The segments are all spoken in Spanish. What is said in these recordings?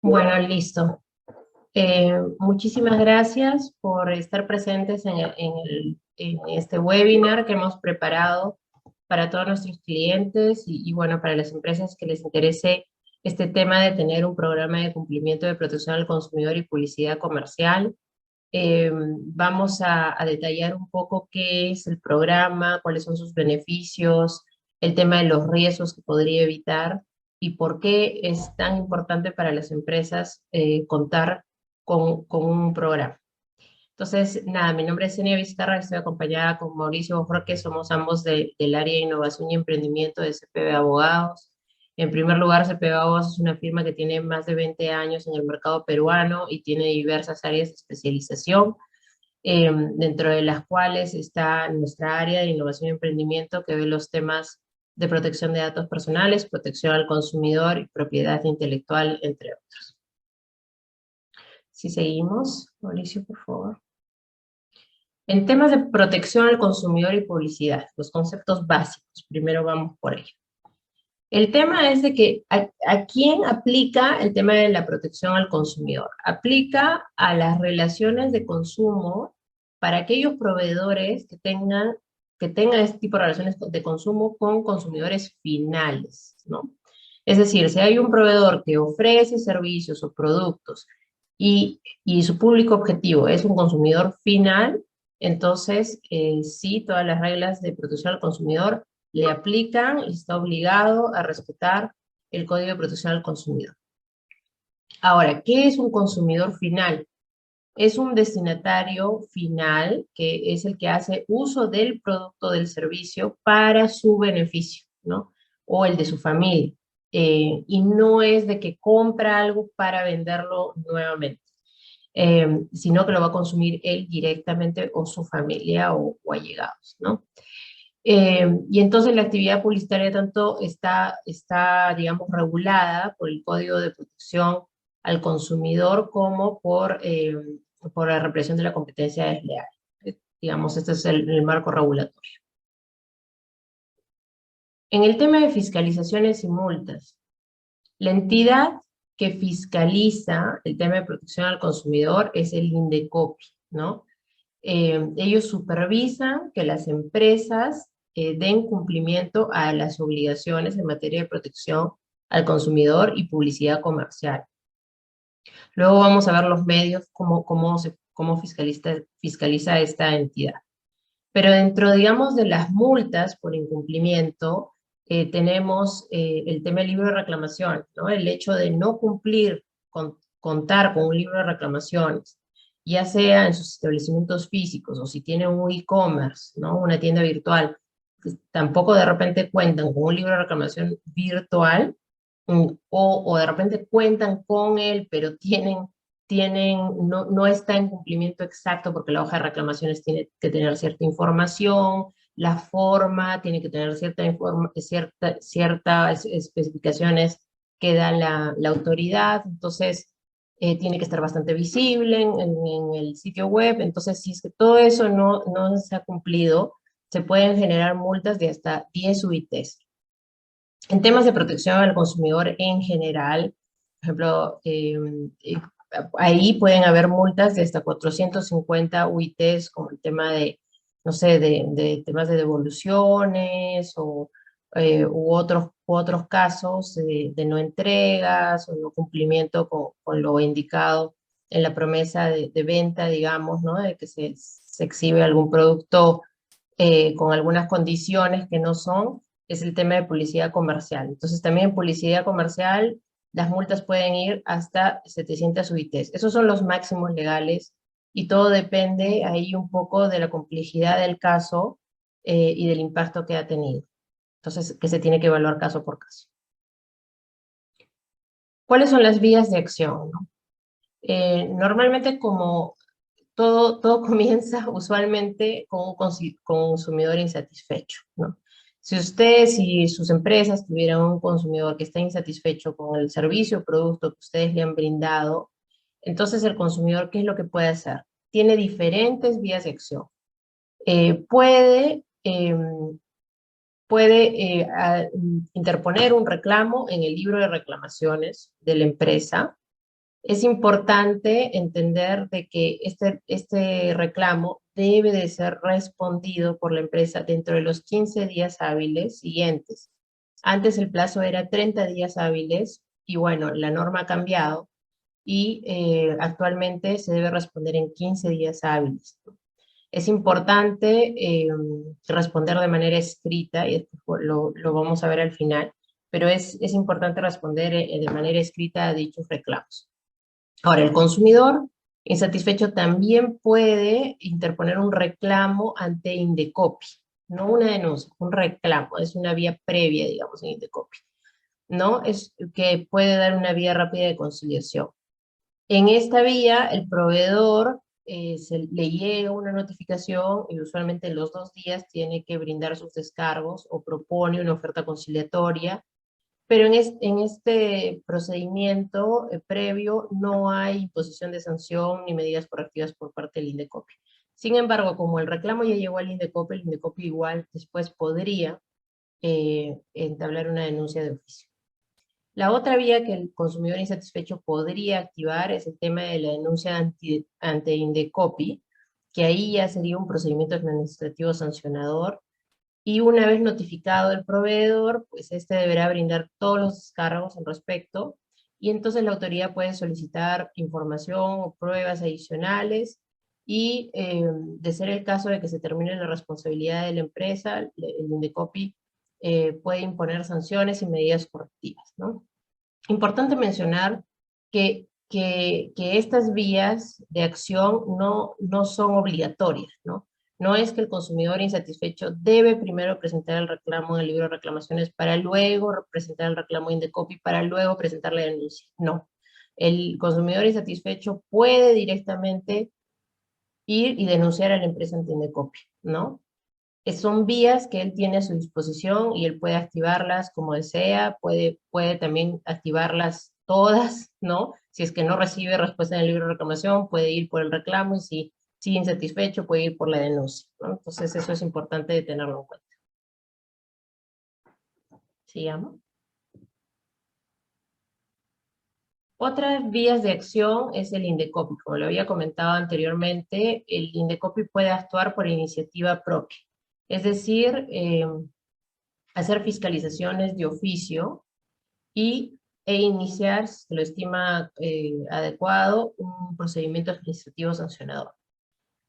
Bueno, listo. Muchísimas gracias por estar presentes en este webinar que hemos preparado para todos nuestros clientes y, bueno, para las empresas que les interese este tema de tener un programa de cumplimiento de protección al consumidor y publicidad comercial. Vamos a detallar un poco qué es el programa, cuáles son sus beneficios, el tema de los riesgos que podría evitar y por qué es tan importante para las empresas contar con un programa. Entonces, nada, mi nombre es Enia Vizcarra, estoy acompañada con Mauricio Jorge, somos ambos del área de innovación y emprendimiento de CPB Abogados. En primer lugar, CPB Abogados es una firma que tiene más de 20 años en el mercado peruano y tiene diversas áreas de especialización, dentro de las cuales está nuestra área de innovación y emprendimiento que ve los temas de protección de datos personales, protección al consumidor y propiedad intelectual, entre otros. Si seguimos, Mauricio, por favor. En temas de protección al consumidor y publicidad, los conceptos básicos, primero vamos por ello. El tema es de que a quién aplica el tema de la protección al consumidor. Aplica a las relaciones de consumo para aquellos proveedores que tengan este tipo de relaciones de consumo con consumidores finales, ¿no? Es decir, si hay un proveedor que ofrece servicios o productos y su público objetivo es un consumidor final, entonces sí, todas las reglas de protección al consumidor le aplican y está obligado a respetar el Código de Protección al Consumidor. Ahora, ¿qué es un consumidor final? Es un destinatario final que es el que hace uso del producto o del servicio para su beneficio, ¿no? O el de su familia. Y no es de que compra algo para venderlo nuevamente, sino que lo va a consumir él directamente o su familia o allegados, ¿no? Y entonces la actividad publicitaria tanto está, digamos, regulada por el Código de Protección al Consumidor como por la represión de la competencia desleal. Digamos, este es el marco regulatorio. En el tema de fiscalizaciones y multas, la entidad que fiscaliza el tema de protección al consumidor es el INDECOPI, ¿no? Ellos supervisan que las empresas den cumplimiento a las obligaciones en materia de protección al consumidor y publicidad comercial. Luego vamos a ver los medios, cómo fiscaliza esta entidad. Pero dentro, digamos, de las multas por incumplimiento, tenemos el tema del libro de reclamación, ¿no? El hecho de no cumplir, contar con un libro de reclamaciones, ya sea en sus establecimientos físicos o si tienen un e-commerce, ¿no? Una tienda virtual, que tampoco de repente cuentan con un libro de reclamación virtual, o de repente cuentan con él, pero no está en cumplimiento exacto porque la hoja de reclamaciones tiene que tener cierta información, la forma tiene que tener ciertas especificaciones que da la autoridad, entonces tiene que estar bastante visible en el sitio web, entonces si es que todo eso no se ha cumplido, se pueden generar multas de hasta 10 UITs. En temas de protección al consumidor en general, por ejemplo, ahí pueden haber multas de hasta 450 UITs, como el tema de, no sé, de temas de devoluciones u otros casos de no entregas o no cumplimiento con lo indicado en la promesa de venta, digamos, ¿no? De que se exhibe algún producto con algunas condiciones que no son, es el tema de publicidad comercial. Entonces también en publicidad comercial las multas pueden ir hasta 700 UITs. Esos son los máximos legales y todo depende ahí un poco de la complejidad del caso y del impacto que ha tenido. Entonces, que se tiene que evaluar caso por caso. ¿Cuáles son las vías de acción, no? Normalmente, como todo comienza usualmente con un consumidor insatisfecho, ¿no? Si sus empresas tuvieran un consumidor que está insatisfecho con el servicio o producto que ustedes le han brindado, entonces el consumidor, ¿qué es lo que puede hacer? Tiene diferentes vías de acción. Puede interponer un reclamo en el libro de reclamaciones de la empresa, Es importante entender de que este reclamo debe de ser respondido por la empresa dentro de los 15 días hábiles siguientes. Antes el plazo era 30 días hábiles y bueno, la norma ha cambiado y actualmente se debe responder en 15 días hábiles. Es importante responder de manera escrita, y después lo vamos a ver al final, pero es importante responder de manera escrita a dichos reclamos. Ahora, el consumidor insatisfecho también puede interponer un reclamo ante Indecopi, no una denuncia, un reclamo, es una vía previa, digamos, en Indecopi, ¿no? Es que puede dar una vía rápida de conciliación. En esta vía, el proveedor le llega una notificación y usualmente en los 2 días tiene que brindar sus descargos o propone una oferta conciliatoria, pero en este procedimiento previo no hay imposición de sanción ni medidas correctivas por parte del Indecopi. Sin embargo, como el reclamo ya llegó al Indecopi, el Indecopi igual después podría entablar una denuncia de oficio. La otra vía que el consumidor insatisfecho podría activar es el tema de la denuncia ante Indecopi, que ahí ya sería un procedimiento administrativo sancionador, y una vez notificado el proveedor, pues este deberá brindar todos los descargos al respecto, y entonces la autoridad puede solicitar información o pruebas adicionales, y de ser el caso de que se termine la responsabilidad de la empresa, el Indecopi puede imponer sanciones y medidas correctivas, ¿no? Importante mencionar que estas vías de acción no son obligatorias, ¿no? No es que el consumidor insatisfecho debe primero presentar el reclamo en el libro de reclamaciones para luego presentar el reclamo en Indecopi para luego presentar la denuncia. No. El consumidor insatisfecho puede directamente ir y denunciar a la empresa ante Indecopi, ¿no? Son vías que él tiene a su disposición y él puede activarlas como desea, puede también activarlas todas, ¿no? Si es que no recibe respuesta en el libro de reclamación, puede ir por el reclamo y si sigue insatisfecho, puede ir por la denuncia, ¿no? Entonces eso es importante de tenerlo en cuenta. Sigamos. Otras vías de acción es el Indecopi. Como lo había comentado anteriormente, el Indecopi puede actuar por iniciativa propia. Es decir, hacer fiscalizaciones de oficio e iniciar, si se lo estima adecuado, un procedimiento administrativo sancionador.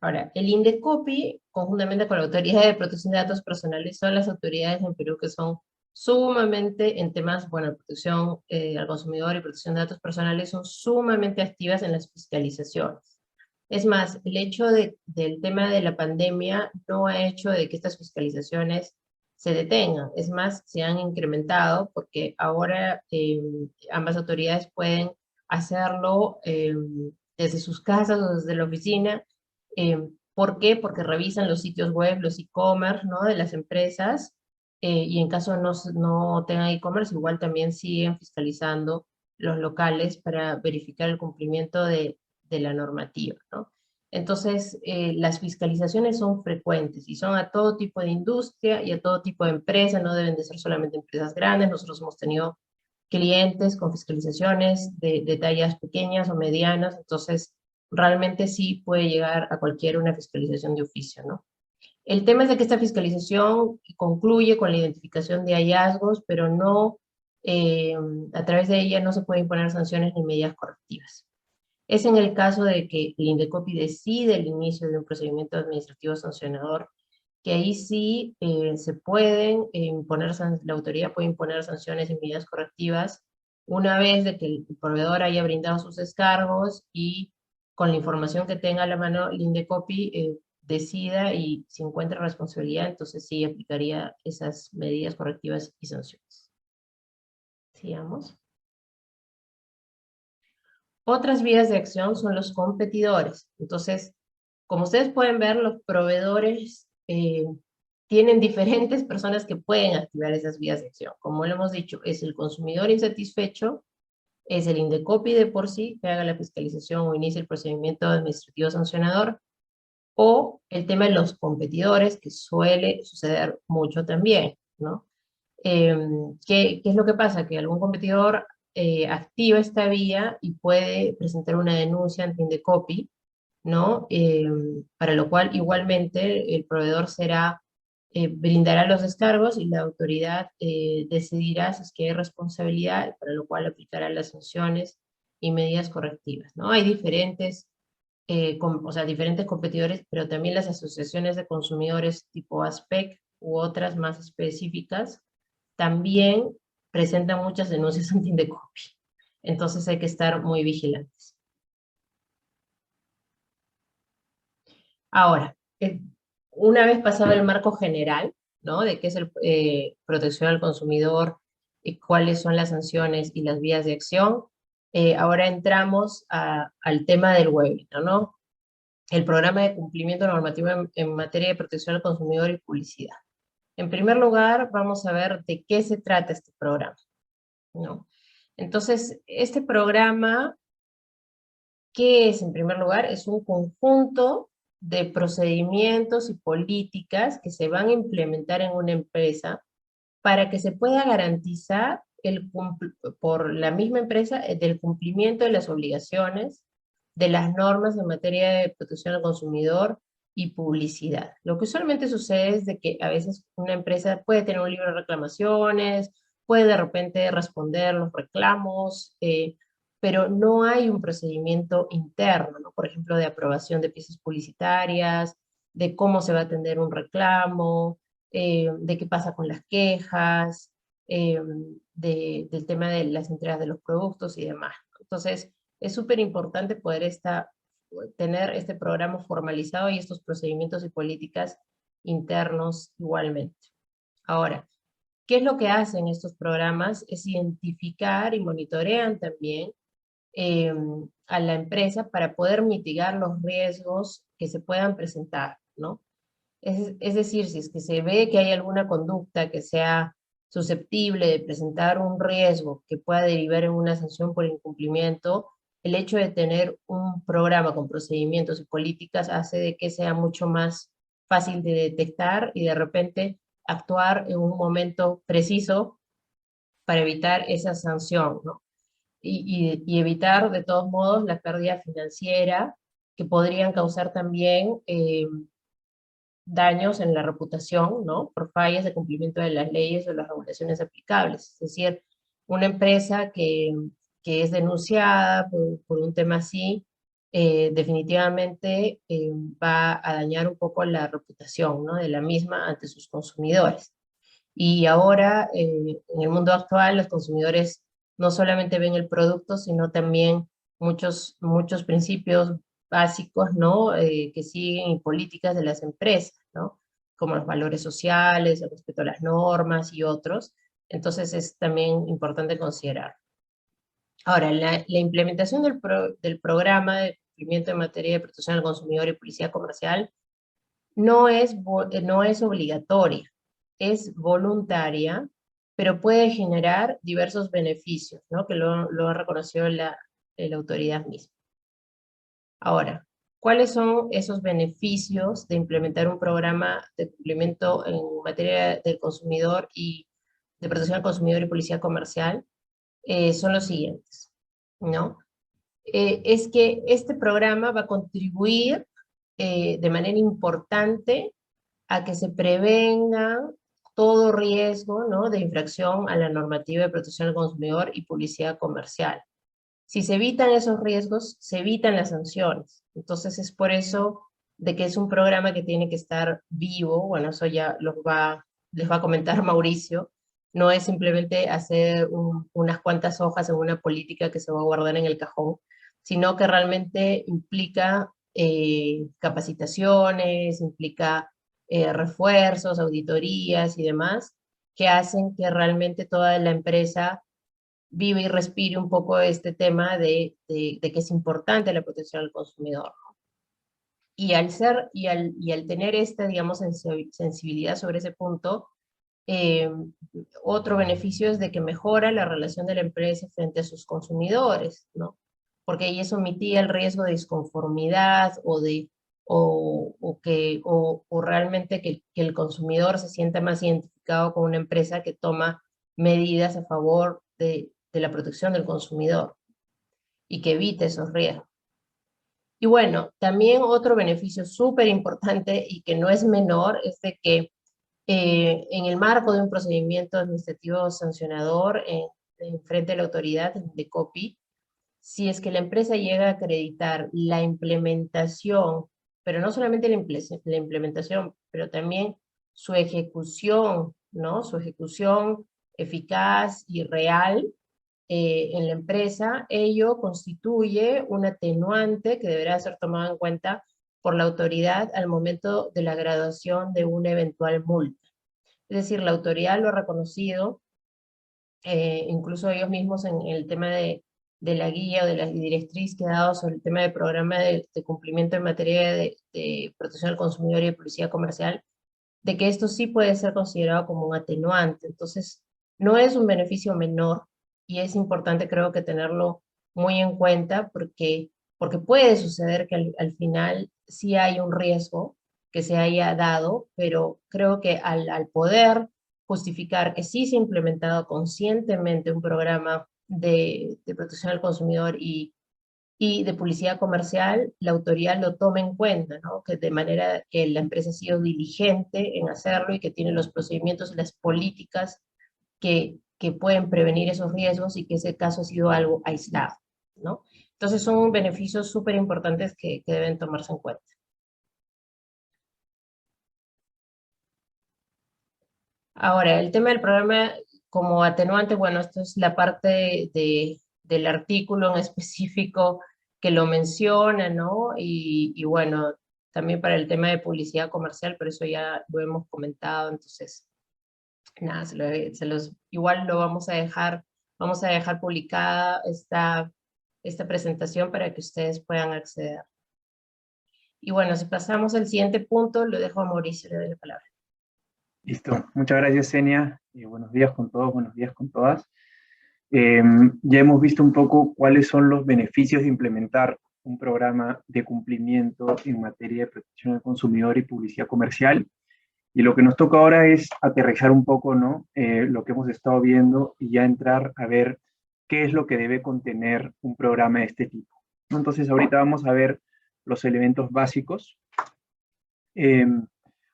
Ahora, el Indecopi, conjuntamente con la Autoridad de Protección de Datos Personales, son las autoridades en Perú que son sumamente, en temas, bueno, protección al consumidor y protección de datos personales, son sumamente activas en las fiscalizaciones. Es más, el hecho del tema de la pandemia no ha hecho de que estas fiscalizaciones se detengan. Es más, se han incrementado porque ahora ambas autoridades pueden hacerlo desde sus casas o desde la oficina. ¿Por qué? Porque revisan los sitios web, los e-commerce, ¿no? De las empresas, y en caso no tengan e-commerce, igual también siguen fiscalizando los locales para verificar el cumplimiento de la normativa, ¿no? Entonces, las fiscalizaciones son frecuentes y son a todo tipo de industria y a todo tipo de empresa, no deben de ser solamente empresas grandes. Nosotros hemos tenido clientes con fiscalizaciones de tallas pequeñas o medianas, entonces realmente sí puede llegar a cualquier una fiscalización de oficio, ¿no? El tema es de que esta fiscalización concluye con la identificación de hallazgos, pero no, a través de ella no se pueden imponer sanciones ni medidas correctivas. Es en el caso de que el Indecopi decide el inicio de un procedimiento administrativo sancionador, que ahí sí se pueden imponer, la autoridad puede imponer sanciones y medidas correctivas una vez de que el proveedor haya brindado sus descargos y con la información que tenga a la mano el Indecopi decida y si encuentra responsabilidad, entonces sí aplicaría esas medidas correctivas y sanciones. Sigamos. Otras vías de acción son los competidores. Entonces, como ustedes pueden ver, los proveedores tienen diferentes personas que pueden activar esas vías de acción. Como lo hemos dicho, es el consumidor insatisfecho, es el Indecopi de por sí que haga la fiscalización o inicie el procedimiento administrativo sancionador, o el tema de los competidores, que suele suceder mucho también, ¿no? ¿Qué es lo que pasa? Que algún competidor activa esta vía y puede presentar una denuncia ante Indecopi, ¿no? Para lo cual igualmente el proveedor brindará los descargos y la autoridad decidirá si es que hay responsabilidad, para lo cual aplicará las sanciones y medidas correctivas, ¿no? Hay diferentes, o sea, diferentes competidores, pero también las asociaciones de consumidores tipo ASPEC u otras más específicas también presentan muchas denuncias ante Indecopi. Entonces hay que estar muy vigilantes. Ahora, una vez pasado el marco general, ¿no? De qué es protección al consumidor y cuáles son las sanciones y las vías de acción, ahora entramos al tema del webinar, ¿no? El programa de cumplimiento normativo en materia de protección al consumidor y publicidad. En primer lugar, vamos a ver de qué se trata este programa, ¿no? Entonces, este programa, ¿qué es en primer lugar? Es un conjunto de procedimientos y políticas que se van a implementar en una empresa para que se pueda garantizar por la misma empresa del cumplimiento de las obligaciones, de las normas en materia de protección al consumidor y publicidad. Lo que usualmente sucede es de que a veces una empresa puede tener un libro de reclamaciones, puede de repente responder los reclamos, pero no hay un procedimiento interno, ¿no? Por ejemplo, de aprobación de piezas publicitarias, de cómo se va a atender un reclamo, de qué pasa con las quejas, del tema de las entregas de los productos y demás. Entonces, es súper importante poder tener este programa formalizado y estos procedimientos y políticas internos igualmente. Ahora, ¿qué es lo que hacen estos programas? Es identificar y monitorean también eh, a la empresa para poder mitigar los riesgos que se puedan presentar, ¿no? Es decir, si es que se ve que hay alguna conducta que sea susceptible de presentar un riesgo que pueda derivar en una sanción por incumplimiento, el hecho de tener un programa con procedimientos y políticas hace de que sea mucho más fácil de detectar y de repente actuar en un momento preciso para evitar esa sanción, ¿no? Y evitar de todos modos la pérdida financiera que podrían causar también daños en la reputación, ¿no? Por fallas de cumplimiento de las leyes o las regulaciones aplicables. Es decir, una empresa que es denunciada por un tema así, definitivamente va a dañar un poco la reputación, ¿no? De la misma ante sus consumidores. Y ahora, en el mundo actual, los consumidores no solamente ven el producto, sino también muchos principios básicos, ¿no? Que siguen y políticas de las empresas, ¿no? Como los valores sociales, el respeto a las normas y otros. Entonces es también importante considerar. Ahora, la implementación del programa de cumplimiento en materia de protección al consumidor y publicidad comercial no es obligatoria, es voluntaria, pero puede generar diversos beneficios, ¿no? Que lo ha reconocido la autoridad misma. Ahora, ¿cuáles son esos beneficios de implementar un programa de cumplimiento en materia del consumidor y de protección al consumidor y policía comercial? Son los siguientes, ¿no? Es que este programa va a contribuir de manera importante a que se prevenga todo riesgo, ¿no? De infracción a la normativa de protección al consumidor y publicidad comercial. Si se evitan esos riesgos, se evitan las sanciones. Entonces es por eso de que es un programa que tiene que estar vivo. Bueno, eso ya les va a comentar Mauricio. No es simplemente hacer unas cuantas hojas en una política que se va a guardar en el cajón, sino que realmente implica capacitaciones, implica refuerzos, auditorías y demás, que hacen que realmente toda la empresa vive y respire un poco este tema de que es importante la protección al consumidor. Y al tener esta, digamos, sensibilidad sobre ese punto, eh, otro beneficio es de que mejora la relación de la empresa frente a sus consumidores, ¿no? Porque ahí eso mitiga el riesgo de disconformidad o realmente que el consumidor se sienta más identificado con una empresa que toma medidas a favor de la protección del consumidor y que evite esos riesgos. Y bueno, también otro beneficio súper importante y que no es menor es de que en el marco de un procedimiento administrativo sancionador en frente a la autoridad de COPI, si es que la empresa llega a acreditar la implementación, pero no solamente la implementación, pero también su ejecución, ¿no? Su ejecución eficaz y real en la empresa, ello constituye un atenuante que deberá ser tomado en cuenta por la autoridad al momento de la graduación de una eventual multa. Es decir, la autoridad lo ha reconocido, incluso ellos mismos en el tema de la guía o de la directriz que ha dado sobre el tema del programa de cumplimiento en materia de protección al consumidor y de publicidad comercial, de que esto sí puede ser considerado como un atenuante. Entonces, no es un beneficio menor y es importante, creo que tenerlo muy en cuenta porque puede suceder que al final sí hay un riesgo que se haya dado, pero creo que al poder justificar que sí se ha implementado conscientemente un programa de protección al consumidor y de publicidad comercial, la autoridad lo tome en cuenta, ¿no? Que de manera que la empresa ha sido diligente en hacerlo y que tiene los procedimientos y las políticas que pueden prevenir esos riesgos y que ese caso ha sido algo aislado, ¿no? Entonces son beneficios súper importantes que deben tomarse en cuenta. Ahora, el tema del programa como atenuante, bueno, esto es la parte del artículo en específico que lo menciona, ¿no? Y bueno, también para el tema de publicidad comercial, pero eso ya lo hemos comentado, entonces, nada, igual lo vamos a dejar publicada esta presentación para que ustedes puedan acceder. Y bueno, si pasamos al siguiente punto, lo dejo a Mauricio, le doy la palabra. Listo, muchas gracias, Zenia. Buenos días con todos, buenos días con todas. Ya hemos visto un poco cuáles son los beneficios de implementar un programa de cumplimiento en materia de protección del consumidor y publicidad comercial. Y lo que nos toca ahora es aterrizar un poco, ¿no? Lo que hemos estado viendo y ya entrar a ver qué es lo que debe contener un programa de este tipo, ¿no? Entonces, ahorita vamos a ver los elementos básicos.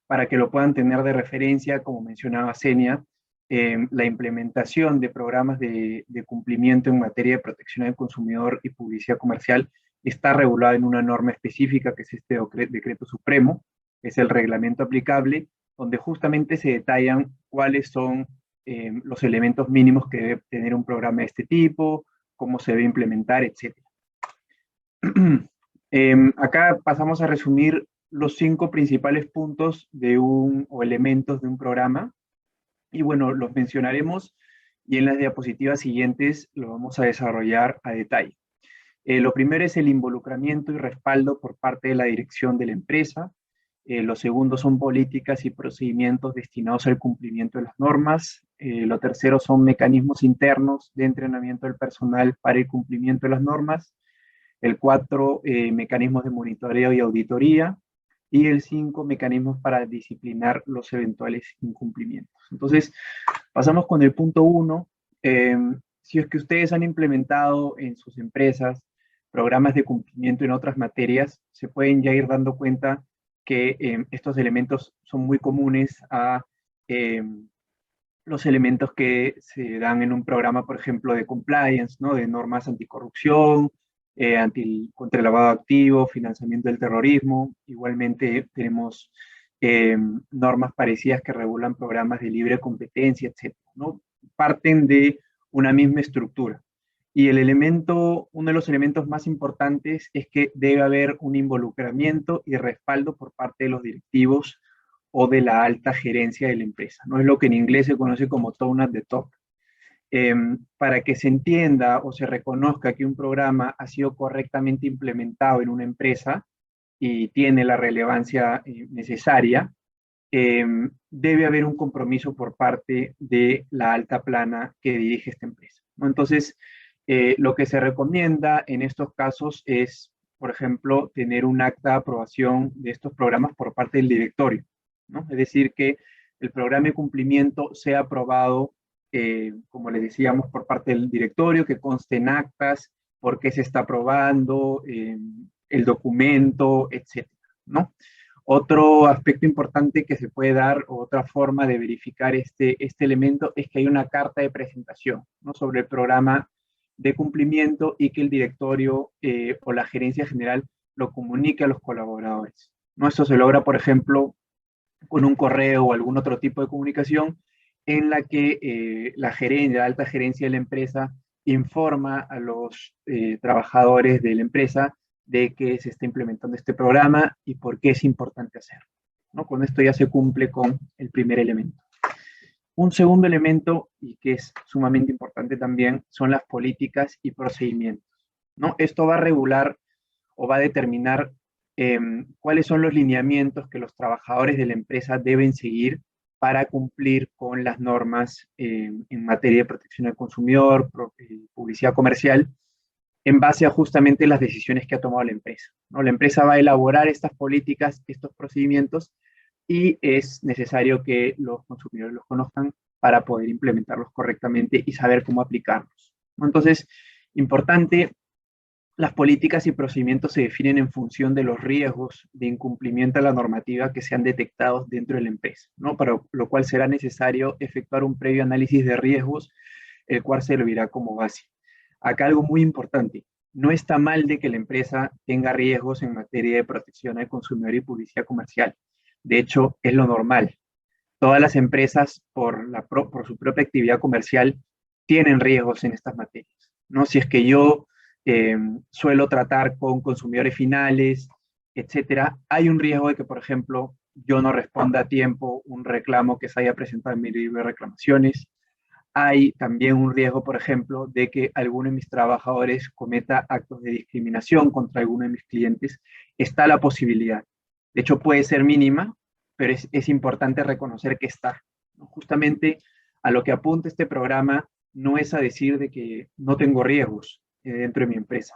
Para que lo puedan tener de referencia, como mencionaba Zenia, la implementación de programas de cumplimiento en materia de protección del consumidor y publicidad comercial está regulada en una norma específica, que es este decreto supremo, es el reglamento aplicable, donde justamente se detallan cuáles son los elementos mínimos que debe tener un programa de este tipo, cómo se debe implementar, etc. Acá pasamos a resumir los 5 principales puntos o elementos de un programa. Y bueno, los mencionaremos y en las diapositivas siguientes lo vamos a desarrollar a detalle. Lo primero es el involucramiento y respaldo por parte de la dirección de la empresa. Lo segundo son políticas y procedimientos destinados al cumplimiento de las normas. Lo tercero son mecanismos internos de entrenamiento del personal para el cumplimiento de las normas. El 4, mecanismos de monitoreo y auditoría. Y el 5, mecanismos para disciplinar los eventuales incumplimientos. Entonces, pasamos con el punto 1. Si es que ustedes han implementado en sus empresas programas de cumplimiento en otras materias, se pueden ya ir dando cuenta que estos elementos son muy comunes a los elementos que se dan en un programa, por ejemplo, de compliance, ¿no? De normas anticorrupción, contra el lavado de activos, financiamiento del terrorismo. Igualmente tenemos normas parecidas que regulan programas de libre competencia, etc., ¿no? Parten de una misma estructura. Y uno de los elementos más importantes es que debe haber un involucramiento y respaldo por parte de los directivos o de la alta gerencia de la empresa, ¿no? Es lo que en inglés se conoce como tone at the top. Para que se entienda o se reconozca que un programa ha sido correctamente implementado en una empresa y tiene la relevancia necesaria, debe haber un compromiso por parte de la alta plana que dirige esta empresa, ¿no? Entonces, lo que se recomienda en estos casos es, por ejemplo, tener un acta de aprobación de estos programas por parte del directorio, ¿no? Es decir, que el programa de cumplimiento sea aprobado como les decíamos, por parte del directorio, que consten actas, por qué se está aprobando, el documento, etcétera, ¿no? Otro aspecto importante que se puede dar, o otra forma de verificar este elemento, es que hay una carta de presentación, ¿no?, sobre el programa de cumplimiento, y que el directorio o la gerencia general lo comunique a los colaboradores, ¿no? Esto se logra, por ejemplo, con un correo o algún otro tipo de comunicación en la que la alta gerencia de la empresa informa a los trabajadores de la empresa de que se está implementando este programa y por qué es importante hacerlo, ¿no? Con esto ya se cumple con el primer elemento. Un segundo elemento, y que es sumamente importante también, son las políticas y procedimientos, ¿no? Esto va a regular o va a determinar cuáles son los lineamientos que los trabajadores de la empresa deben seguir para cumplir con las normas en materia de protección al consumidor, publicidad comercial, en base a justamente las decisiones que ha tomado la empresa, ¿no? La empresa va a elaborar estas políticas, estos procedimientos, y es necesario que los consumidores los conozcan para poder implementarlos correctamente y saber cómo aplicarlos, ¿no? Entonces, importante, las políticas y procedimientos se definen en función de los riesgos de incumplimiento a la normativa que sean detectados dentro de la empresa, ¿no? Para lo cual será necesario efectuar un previo análisis de riesgos, el cual servirá como base. Acá algo muy importante: no está mal de que la empresa tenga riesgos en materia de protección al consumidor y publicidad comercial. De hecho, es lo normal. Todas las empresas, por su propia actividad comercial, tienen riesgos en estas materias, ¿no? Si es que yo suelo tratar con consumidores finales, etcétera, hay un riesgo de que, por ejemplo, yo no responda a tiempo un reclamo que se haya presentado en mi libro de reclamaciones. Hay también un riesgo, por ejemplo, de que alguno de mis trabajadores cometa actos de discriminación contra alguno de mis clientes. Está la posibilidad. De hecho, puede ser mínima, pero es importante reconocer que está, ¿no? Justamente a lo que apunta este programa no es a decir de que no tengo riesgos dentro de mi empresa.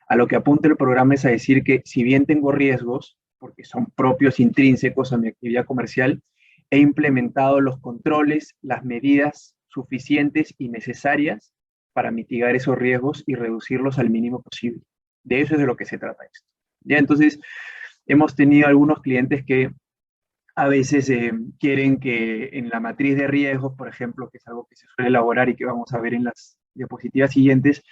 A lo que apunta el programa es a decir que, si bien tengo riesgos, porque son propios, intrínsecos a mi actividad comercial, he implementado los controles, las medidas suficientes y necesarias para mitigar esos riesgos y reducirlos al mínimo posible. De eso es de lo que se trata esto. ¿Ya? Entonces, hemos tenido algunos clientes que a veces quieren que en la matriz de riesgos, por ejemplo, que es algo que se suele elaborar y que vamos a ver en las diapositivas siguientes,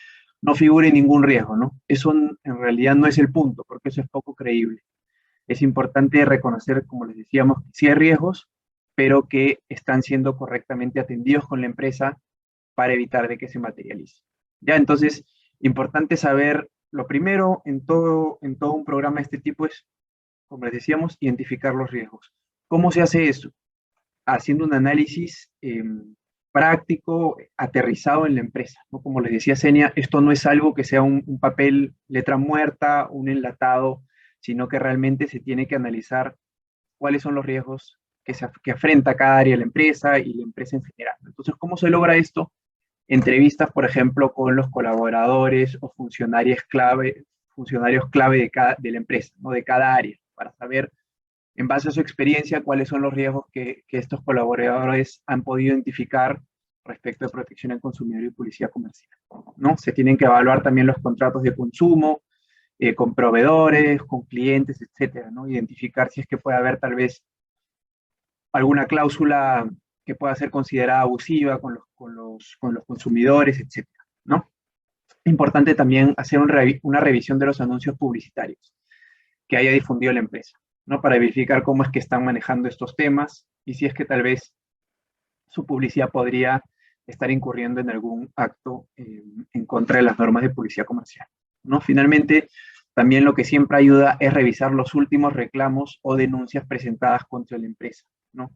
no figure ningún riesgo, ¿no? Eso en realidad no es el punto, porque eso es poco creíble. Es importante reconocer, como les decíamos, que sí hay riesgos, pero que están siendo correctamente atendidos con la empresa para evitar de que se materialice. Ya, entonces, importante saber, lo primero en todo un programa de este tipo es, como les decíamos, identificar los riesgos. ¿Cómo se hace eso? Haciendo un análisis práctico, aterrizado en la empresa, ¿no? Como les decía Senia, esto no es algo que sea un papel, letra muerta, un enlatado, sino que realmente se tiene que analizar cuáles son los riesgos que afrenta cada área de la empresa y la empresa en general. Entonces, ¿cómo se logra esto? Entrevistas, por ejemplo, con los colaboradores o funcionarios clave de la empresa, ¿no? De cada área, para saber, en base a su experiencia, cuáles son los riesgos que estos colaboradores han podido identificar respecto a protección al consumidor y publicidad comercial, ¿no? Se tienen que evaluar también los contratos de consumo con proveedores, con clientes, etcétera, ¿no? Identificar si es que puede haber tal vez alguna cláusula que pueda ser considerada abusiva con los consumidores, etcétera, ¿no? Importante también hacer una revisión de los anuncios publicitarios que haya difundido la empresa, ¿no? Para verificar cómo es que están manejando estos temas y si es que tal vez su publicidad podría estar incurriendo en algún acto en contra de las normas de publicidad comercial, ¿no? Finalmente, también lo que siempre ayuda es revisar los últimos reclamos o denuncias presentadas contra la empresa, ¿no?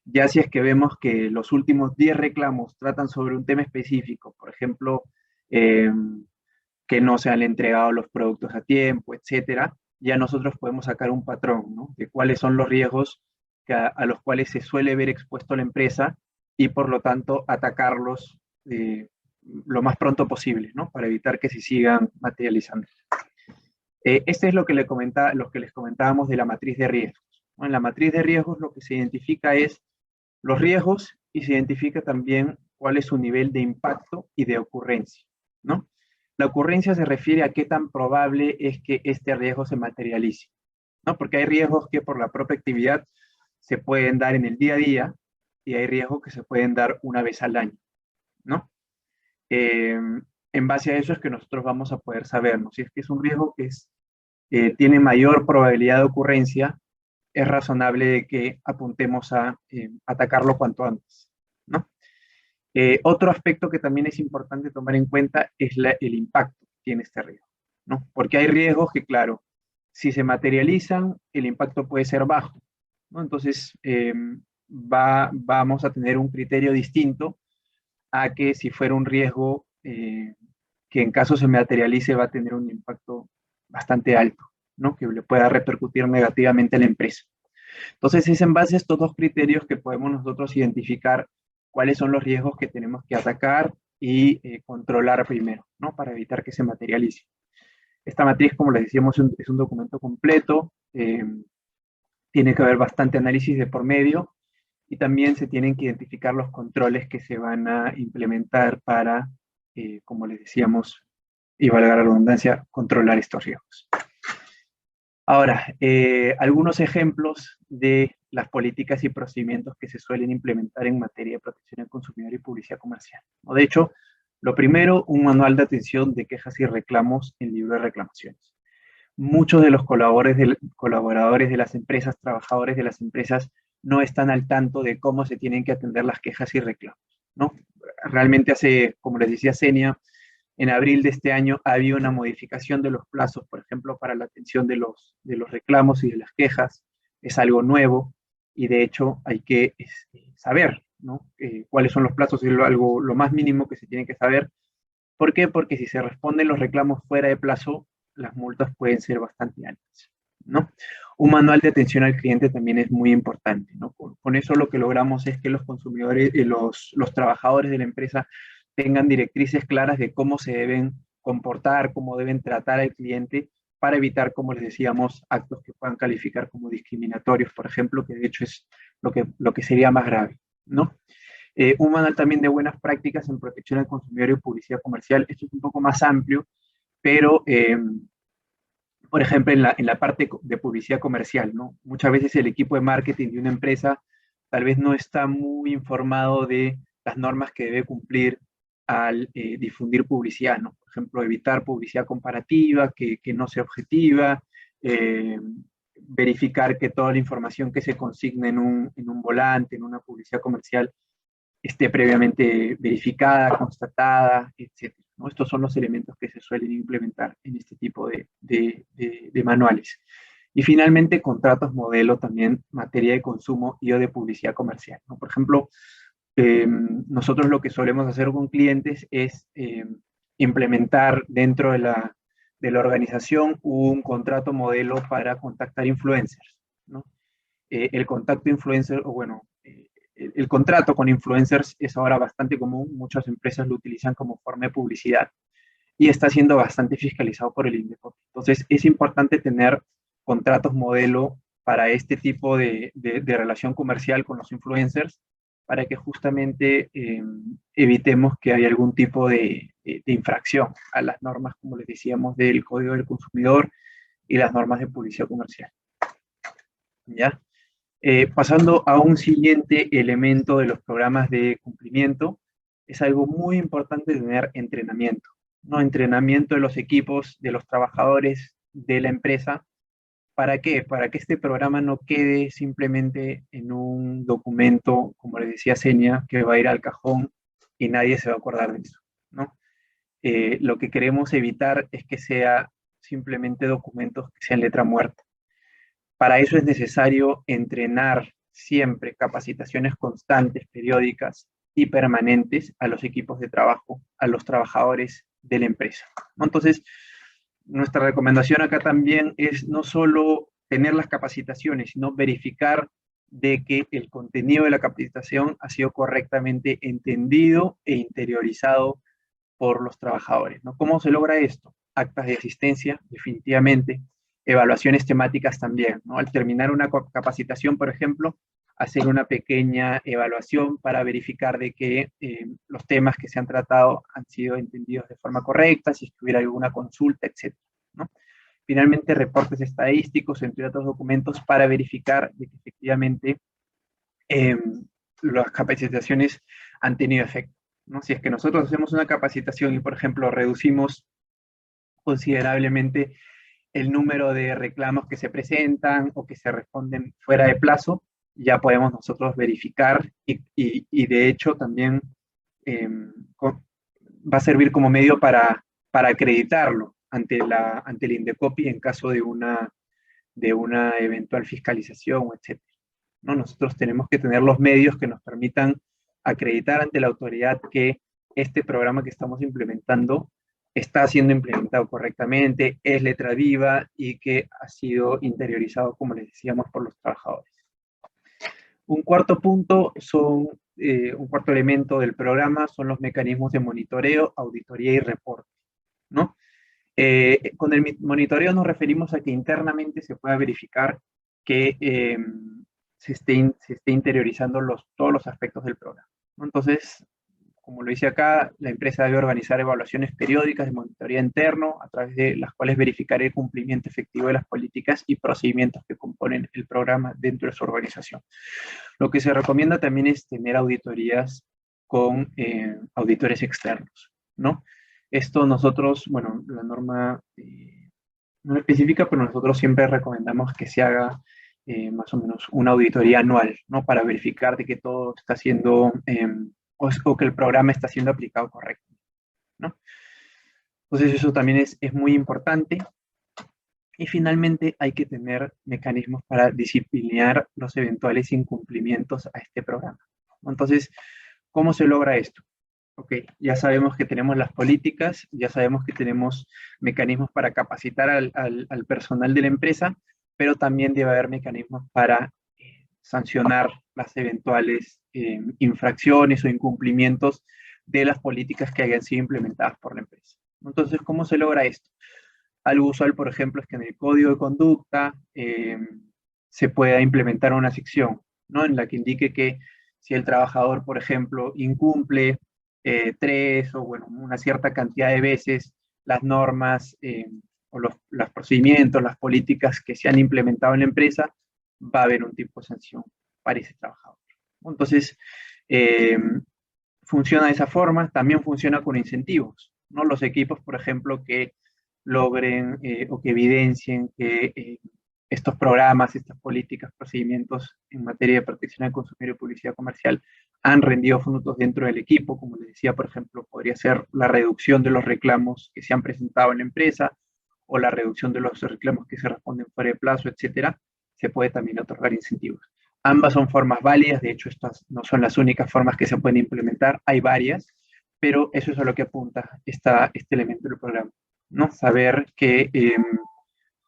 Ya si es que vemos que los últimos 10 reclamos tratan sobre un tema específico, por ejemplo, que no se han entregado los productos a tiempo, etcétera, ya nosotros podemos sacar un patrón, ¿no? De cuáles son los riesgos a los cuales se suele ver expuesto la empresa y, por lo tanto, atacarlos lo más pronto posible, ¿no? Para evitar que se sigan materializando. Este es lo que les comentábamos de la matriz de riesgos, ¿no? En la matriz de riesgos lo que se identifica es los riesgos y se identifica también cuál es su nivel de impacto y de ocurrencia, ¿no? La ocurrencia se refiere a qué tan probable es que este riesgo se materialice, ¿no? Porque hay riesgos que por la propia actividad se pueden dar en el día a día y hay riesgos que se pueden dar una vez al año, ¿no? En base a eso es que nosotros vamos a poder sabernos. Si es que es un riesgo que tiene mayor probabilidad de ocurrencia, es razonable de que apuntemos a atacarlo cuanto antes, ¿no? Otro aspecto que también es importante tomar en cuenta es el impacto que tiene este riesgo, ¿no? Porque hay riesgos que, claro, si se materializan, el impacto puede ser bajo, ¿no? Entonces, vamos a tener un criterio distinto a que si fuera un riesgo que en caso se materialice va a tener un impacto bastante alto, ¿no? Que le pueda repercutir negativamente a la empresa. Entonces, es en base a estos dos criterios que podemos nosotros identificar cuáles son los riesgos que tenemos que atacar y controlar primero, ¿no? Para evitar que se materialice. Esta matriz, como les decíamos, es un documento completo, tiene que haber bastante análisis de por medio y también se tienen que identificar los controles que se van a implementar para, como les decíamos, y valga la redundancia, controlar estos riesgos. Ahora, algunos ejemplos de las políticas y procedimientos que se suelen implementar en materia de protección al consumidor y publicidad comercial, ¿no? De hecho, lo primero, un manual de atención de quejas y reclamos en libro de reclamaciones. Muchos de los colaboradores de las empresas, trabajadores de las empresas, no están al tanto de cómo se tienen que atender las quejas y reclamos, ¿no? Realmente hace, como les decía Senia, en abril de este año ha habido una modificación de los plazos, por ejemplo, para la atención de los reclamos y de las quejas. Es algo nuevo y de hecho hay que saber, ¿no? Cuáles son los plazos, es lo más mínimo que se tiene que saber. ¿Por qué? Porque si se responden los reclamos fuera de plazo, las multas pueden ser bastante altas, ¿no? Un manual de atención al cliente también es muy importante, ¿no? Con eso lo que logramos es que los consumidores, los trabajadores de la empresa tengan directrices claras de cómo se deben comportar, cómo deben tratar al cliente para evitar, como les decíamos, actos que puedan calificar como discriminatorios, por ejemplo, que de hecho es lo que sería más grave, ¿no? Un manual también de buenas prácticas en protección al consumidor y publicidad comercial. Esto es un poco más amplio, pero, por ejemplo, en la parte de publicidad comercial, ¿no? Muchas veces el equipo de marketing de una empresa tal vez no está muy informado de las normas que debe cumplir al difundir publicidad, ¿no? Por ejemplo, evitar publicidad comparativa, que no sea objetiva, verificar que toda la información que se consigna en un volante, en una publicidad comercial, esté previamente verificada, constatada, etc., ¿no? Estos son los elementos que se suelen implementar en este tipo de manuales. Y finalmente, contratos modelo también, materia de consumo y o de publicidad comercial, ¿no? Por ejemplo, nosotros lo que solemos hacer con clientes es implementar dentro de la organización un contrato modelo para contactar influencers, ¿no? El contacto influencer, o bueno, el contrato con influencers es ahora bastante común, muchas empresas lo utilizan como forma de publicidad y está siendo bastante fiscalizado por el INDECOP. Entonces, es importante tener contratos modelo para este tipo de relación comercial con los influencers para que justamente evitemos que haya algún tipo de infracción a las normas, como les decíamos, del Código del Consumidor y las normas de publicidad comercial. ¿Ya? Pasando a un siguiente elemento de los programas de cumplimiento, es algo muy importante tener entrenamiento, ¿no? Entrenamiento de los equipos, de los trabajadores de la empresa. ¿Para qué? Para que este programa no quede simplemente en un documento, como les decía Senia, que va a ir al cajón y nadie se va a acordar de eso, ¿no? Lo que queremos evitar es que sea simplemente documentos que sean letra muerta. Para eso es necesario entrenar siempre capacitaciones constantes, periódicas y permanentes a los equipos de trabajo, a los trabajadores de la empresa, ¿no? Entonces, nuestra recomendación acá también es no solo tener las capacitaciones, sino verificar de que el contenido de la capacitación ha sido correctamente entendido e interiorizado por los trabajadores, ¿no? ¿Cómo se logra esto? Actas de asistencia, definitivamente, evaluaciones temáticas también, ¿no? Al terminar una capacitación, por ejemplo, hacer una pequeña evaluación para verificar de que los temas que se han tratado han sido entendidos de forma correcta, si es que hubiera alguna consulta, etc., ¿no? Finalmente, reportes estadísticos, entre otros documentos, para verificar de que efectivamente las capacitaciones han tenido efecto, ¿no? Si es que nosotros hacemos una capacitación y, por ejemplo, reducimos considerablemente el número de reclamos que se presentan o que se responden fuera de plazo, ya podemos nosotros verificar y de hecho también va a servir como medio para acreditarlo ante el INDECOPI en caso de una eventual fiscalización, etc., ¿no? Nosotros tenemos que tener los medios que nos permitan acreditar ante la autoridad que este programa que estamos implementando está siendo implementado correctamente, es letra viva y que ha sido interiorizado, como les decíamos, por los trabajadores. Un cuarto punto un cuarto elemento del programa son los mecanismos de monitoreo, auditoría y reporte, ¿no? Con el monitoreo nos referimos a que internamente se pueda verificar que se esté interiorizando todos los aspectos del programa, ¿no? Entonces, como lo dice acá, la empresa debe organizar evaluaciones periódicas de monitoreo interno, a través de las cuales verificar el cumplimiento efectivo de las políticas y procedimientos que componen el programa dentro de su organización. Lo que se recomienda también es tener auditorías con auditores externos, ¿no? Esto nosotros, bueno, la norma no específica, pero nosotros siempre recomendamos que se haga más o menos una auditoría anual, ¿no? Para verificar de que todo está siendo, o que el programa está siendo aplicado correctamente, ¿no? Entonces eso también es muy importante. Y finalmente hay que tener mecanismos para disciplinar los eventuales incumplimientos a este programa. Entonces, ¿cómo se logra esto? Ok, ya sabemos que tenemos las políticas, ya sabemos que tenemos mecanismos para capacitar al personal de la empresa, pero también debe haber mecanismos para sancionar las eventuales infracciones o incumplimientos de las políticas que hayan sido implementadas por la empresa. Entonces, ¿cómo se logra esto? Algo usual, por ejemplo, es que en el código de conducta se pueda implementar una sección, ¿no? En la que indique que si el trabajador, por ejemplo, incumple 3 o bueno, una cierta cantidad de veces las normas o los procedimientos, las políticas que se han implementado en la empresa, va a haber un tipo de sanción para ese trabajador. Entonces, funciona de esa forma, también funciona con incentivos, ¿no? Los equipos, por ejemplo, que logren o que evidencien que estos programas, estas políticas, procedimientos en materia de protección al consumidor y publicidad comercial han rendido frutos dentro del equipo. Como les decía, por ejemplo, podría ser la reducción de los reclamos que se han presentado en la empresa o la reducción de los reclamos que se responden fuera de plazo, etcétera. Se puede también otorgar incentivos. Ambas son formas válidas, de hecho estas no son las únicas formas que se pueden implementar, hay varias, pero eso es a lo que apunta este elemento del programa, ¿no? Saber que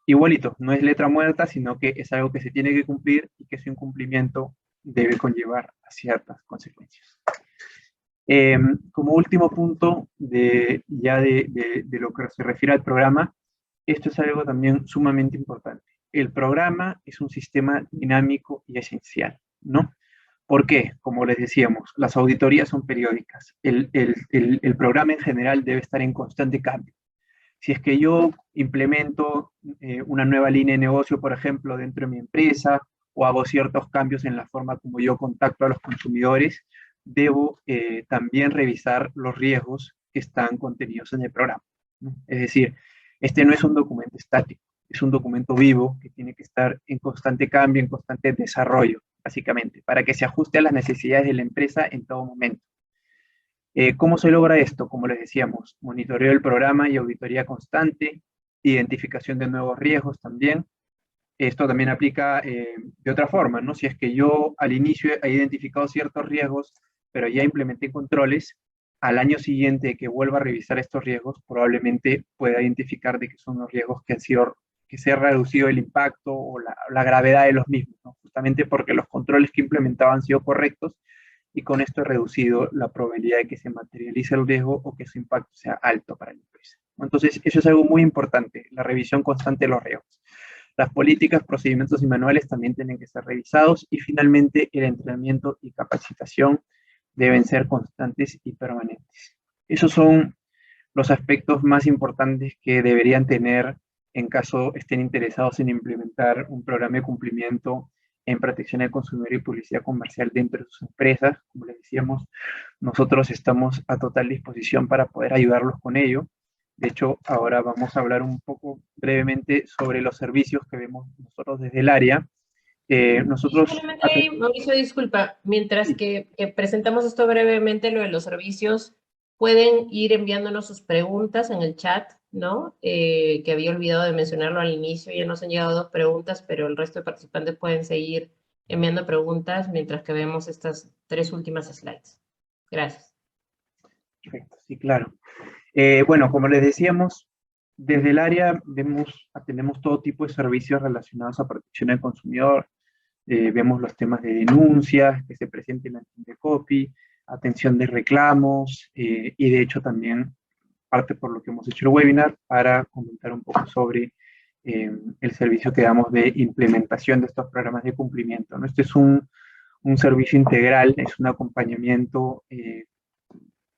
igualito, no es letra muerta, sino que es algo que se tiene que cumplir y que su incumplimiento debe conllevar a ciertas consecuencias. Como último punto, de lo que se refiere al programa, esto es algo también sumamente importante. El programa es un sistema dinámico y esencial, ¿no? ¿Por qué? Como les decíamos, las auditorías son periódicas. El programa en general debe estar en constante cambio. Si es que yo implemento una nueva línea de negocio, por ejemplo, dentro de mi empresa, o hago ciertos cambios en la forma como yo contacto a los consumidores, debo también revisar los riesgos que están contenidos en el programa, ¿no? Es decir, este no es un documento estático, es un documento vivo que tiene que estar en constante cambio, en constante desarrollo, básicamente, para que se ajuste a las necesidades de la empresa en todo momento. ¿Cómo se logra esto? Como les decíamos, monitoreo del programa y auditoría constante, identificación de nuevos riesgos también. Esto también aplica de otra forma, ¿no? Si es que yo al inicio he identificado ciertos riesgos, pero ya implementé controles, al año siguiente que vuelva a revisar estos riesgos, probablemente pueda identificar de que son los riesgos que se ha reducido el impacto o la gravedad de los mismos, ¿no? Justamente porque los controles que implementaba han sido correctos y con esto he reducido la probabilidad de que se materialice el riesgo o que su impacto sea alto para la empresa. Entonces, eso es algo muy importante, la revisión constante de los riesgos. Las políticas, procedimientos y manuales también tienen que ser revisados, y finalmente el entrenamiento y capacitación deben ser constantes y permanentes. Esos son los aspectos más importantes que deberían tener en caso estén interesados en implementar un programa de cumplimiento en protección del consumidor y publicidad comercial dentro de sus empresas. Como les decíamos, nosotros estamos a total disposición para poder ayudarlos con ello. De hecho, ahora vamos a hablar un poco brevemente sobre los servicios que vemos nosotros desde el área. Y Nosotros... solamente ahí, Mauricio, disculpa, mientras que presentamos esto brevemente, lo de los servicios, pueden ir enviándonos sus preguntas en el chat, ¿no? Que había olvidado de mencionarlo al inicio, ya nos han llegado 2 preguntas, pero el resto de participantes pueden seguir enviando preguntas mientras que vemos estas 3 últimas slides. Gracias. Perfecto, sí, claro. Bueno, como les decíamos, desde el área atendemos todo tipo de servicios relacionados a protección del consumidor. Vemos los temas de denuncias que se presenten en la copy, atención de reclamos, y de hecho también parte por lo que hemos hecho el webinar para comentar un poco sobre el servicio que damos de implementación de estos programas de cumplimiento, ¿no? Este es un servicio integral, es un acompañamiento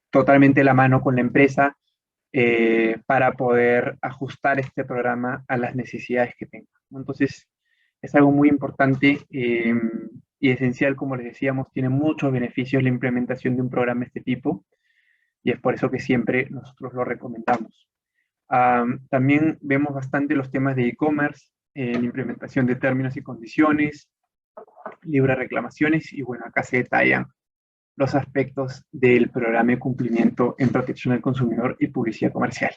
totalmente a la mano con la empresa, para poder ajustar este programa a las necesidades que tenga, ¿no? Entonces, es algo muy importante y esencial, como les decíamos, tiene muchos beneficios la implementación de un programa de este tipo, y es por eso que siempre nosotros lo recomendamos. También vemos bastante los temas de e-commerce, la implementación de términos y condiciones, libre reclamaciones, y bueno, acá se detallan los aspectos del programa de cumplimiento en protección del consumidor y publicidad comercial.